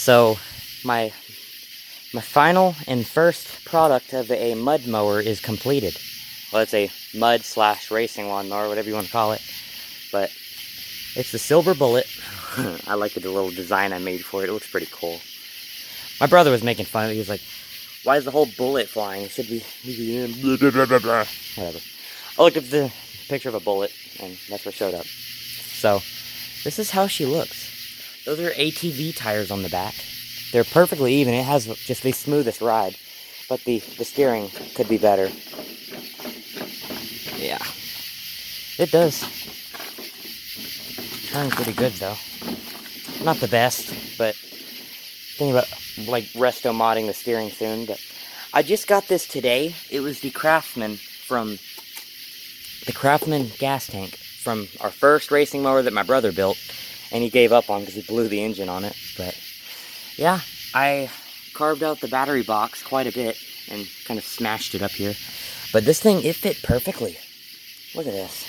So my final and first product of a mud mower is completed. Well, it's a mud / racing lawnmower, whatever you want to call it. But it's the Silver Bullet. I like the little design I made for it. It looks pretty cool. My brother was making fun of it. He was like, why is the whole bullet flying? It should be whatever. I looked up the picture of a bullet, and that's what showed up. So, this is how she looks. Those are ATV tires on the back. They're perfectly even. It has just the smoothest ride, but the steering could be better. Yeah, it does. Turns pretty good though. Not the best, but thinking about like resto modding the steering soon. But I just got this today. It was the Craftsman gas tank from our first racing mower that my brother built, and he gave up on because he blew the engine on it. But yeah, I carved out the battery box quite a bit and kind of smashed it up here. But this thing, it fit perfectly. Look at this.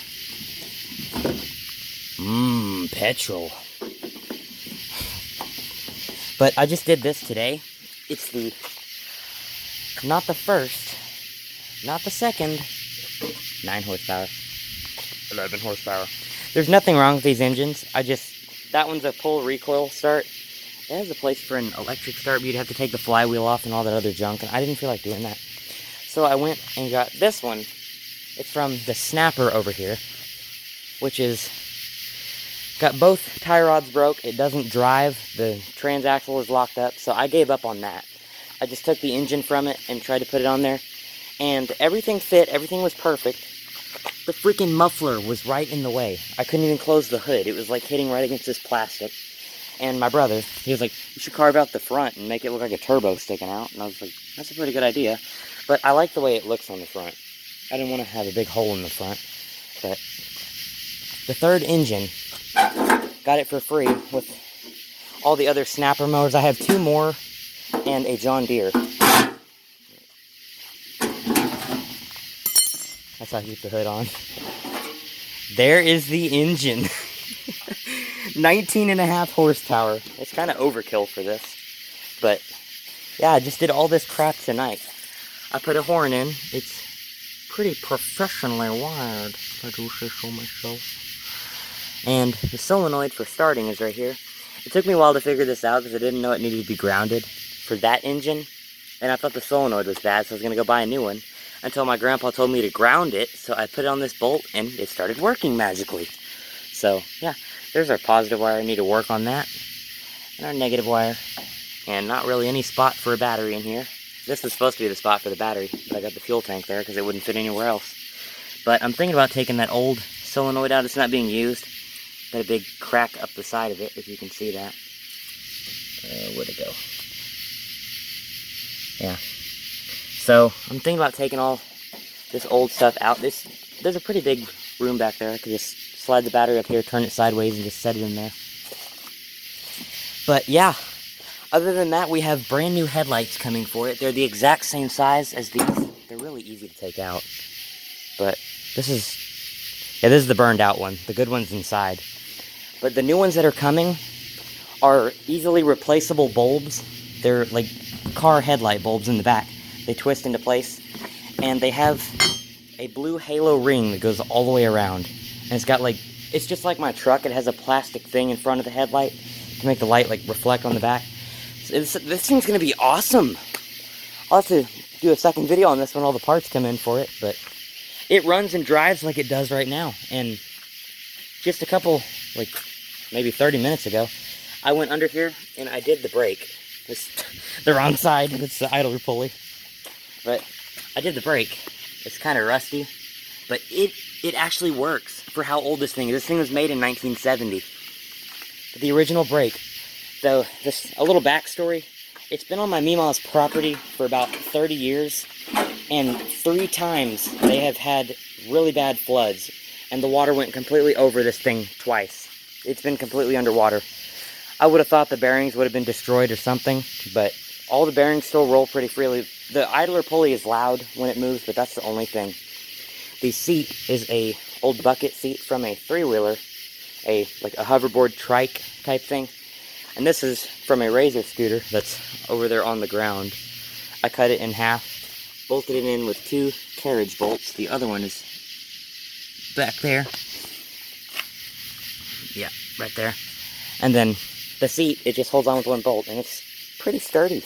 Petrol. But I just did this today. It's not the first, not the second. 9 horsepower. 11 horsepower. There's nothing wrong with these engines. That one's a pull recoil start. It has a place for an electric start, but you'd have to take the flywheel off and all that other junk, and I didn't feel like doing that. So I went and got this one. It's from the Snapper over here, which is got both tie rods broke. It doesn't drive. The transaxle is locked up, so I gave up on that. I just took the engine from it and tried to put it on there, and everything fit. Everything was perfect. The freaking muffler was right in the way. I couldn't even close the hood. It was like hitting right against this plastic. And my brother, he was like, you should carve out the front and make it look like a turbo sticking out. And I was like, that's a pretty good idea. But I like the way it looks on the front. I didn't want to have a big hole in the front. But the third engine, got it for free with all the other Snapper mowers. I have 2 more and a John Deere. That's how I keep the hood on. There is the engine. 19.5 horsepower. It's kind of overkill for this. But yeah, I just did all this crap tonight. I put a horn in. It's pretty professionally wired, if I do say so myself. And the solenoid for starting is right here. It took me a while to figure this out because I didn't know it needed to be grounded for that engine. And I thought the solenoid was bad, so I was going to go buy a new one. Until my grandpa told me to ground it, so I put it on this bolt and it started working magically. So yeah, there's our positive wire. I need to work on that. And our negative wire. And not really any spot for a battery in here. This was supposed to be the spot for the battery, but I got the fuel tank there because it wouldn't fit anywhere else. But I'm thinking about taking that old solenoid out. It's not being used. Got a big crack up the side of it, if you can see that. Where'd it go? Yeah. So I'm thinking about taking all this old stuff out. There's a pretty big room back there. I could just slide the battery up here, turn it sideways, and just set it in there. But yeah, other than that, we have brand new headlights coming for it. They're the exact same size as these. They're really easy to take out. But this is the burned out one. The good one's inside. But the new ones that are coming are easily replaceable bulbs. They're like car headlight bulbs in the back. They twist into place, and they have a blue halo ring that goes all the way around. And it's got it's just like my truck. It has a plastic thing in front of the headlight to make the light reflect on the back. So this thing's gonna be awesome. I'll have to do a second video on this when all the parts come in for it, but it runs and drives like it does right now. And just a couple, maybe 30 minutes ago, I went under here and I did the brake. It's the wrong side. It's the idler pulley. But I did the brake. It's kind of rusty, but it actually works for how old this thing is. This thing was made in 1970. But the original brake. So, just a little backstory. It's been on my Meemaw's property for about 30 years, and 3 times they have had really bad floods, and the water went completely over this thing twice. It's been completely underwater. I would have thought the bearings would have been destroyed or something, but all the bearings still roll pretty freely. The idler pulley is loud when it moves, but that's the only thing. The seat is a old bucket seat from a 3-wheeler, like a hoverboard trike type thing. And this is from a Razor scooter that's over there on the ground. I cut it in half, bolted it in with 2 carriage bolts. The other one is back there. Yeah, right there. And then the seat, it just holds on with 1 bolt, and it's pretty sturdy.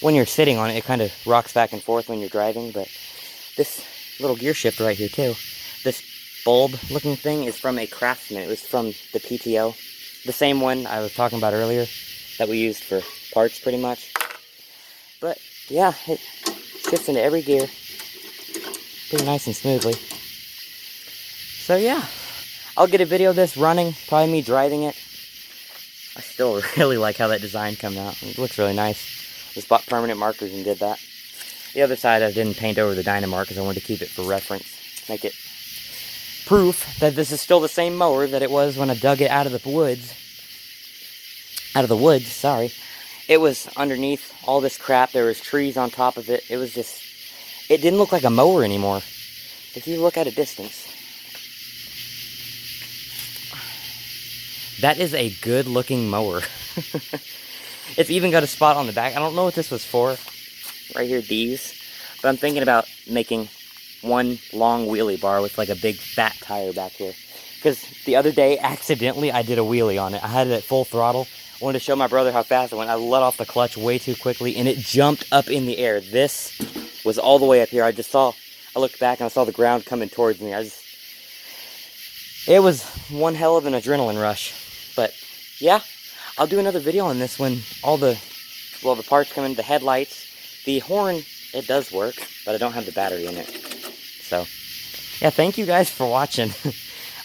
When you're sitting on it, it kind of rocks back and forth when you're driving, but this little gear shifter right here too. This bulb looking thing is from a Craftsman. It was from the PTO. The same one I was talking about earlier that we used for parts pretty much. But yeah, it shifts into every gear pretty nice and smoothly. So yeah, I'll get a video of this running, probably me driving it. I still really like how that design came out. It looks really nice. Just bought permanent markers and did that. The other side I didn't paint over the Dynamar because I wanted to keep it for reference. Make it proof that this is still the same mower that it was when I dug it out of the woods. Sorry. It was underneath all this crap. There was trees on top of it. It was just, it didn't look like a mower anymore. If you look at a distance. That is a good looking mower. It's even got a spot on the back. I don't know what this was for. Right here, these. But I'm thinking about making one long wheelie bar with like a big fat tire back here. Because the other day, accidentally, I did a wheelie on it. I had it at full throttle. I wanted to show my brother how fast it went. I let off the clutch way too quickly, and it jumped up in the air. This was all the way up here. I looked back and I saw the ground coming towards me. It was one hell of an adrenaline rush. But yeah, I'll do another video on this when all the parts come in, the headlights. The horn, it does work, but I don't have the battery in it. So, yeah, thank you guys for watching.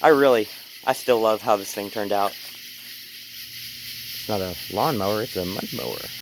I still love how this thing turned out. It's not a lawnmower, it's a mud mower.